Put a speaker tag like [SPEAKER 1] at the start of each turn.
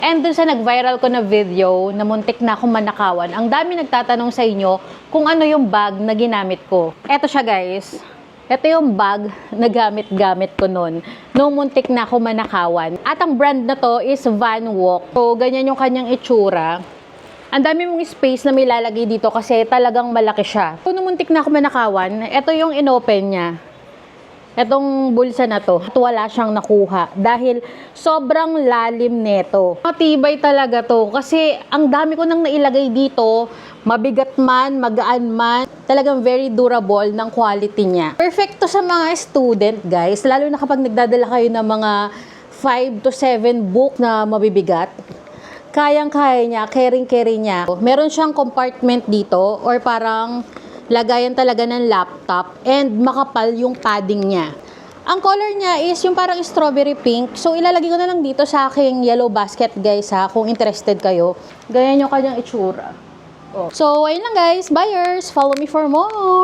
[SPEAKER 1] And dun sa nag-viral ko na video na muntik na akong manakawan, ang dami nagtatanong sa inyo kung ano yung bag na ginamit ko. Eto siya guys. Ito yung bag na gamit-gamit ko noon. Nung muntik na ako manakawan. At ang brand na to is Van Walk. So, ganyan yung kanyang itsura. Ang dami mong space na may lalagay dito kasi talagang malaki siya. So, nung muntik na ako manakawan, ito yung inopen niya. Etong bulsa na to, at wala siyang nakuha dahil sobrang lalim neto. Matibay talaga to kasi ang dami ko nang nailagay dito, mabigat man, magaan man, talagang very durable ng quality niya. Perfect to sa mga student guys, lalo na kapag nagdadala kayo ng mga 5 to 7 book na mabibigat. Kayang-kaya niya, caring-carry niya. Meron siyang compartment dito or parang lagayan talaga ng laptop and makapal yung padding niya. Ang color niya is yung parang strawberry pink. So, ilalagay ko na lang dito sa aking yellow basket guys ha, kung interested kayo. Ganyan yung kanyang itsura. Oh. So, ayun lang guys, buyers, follow me for more!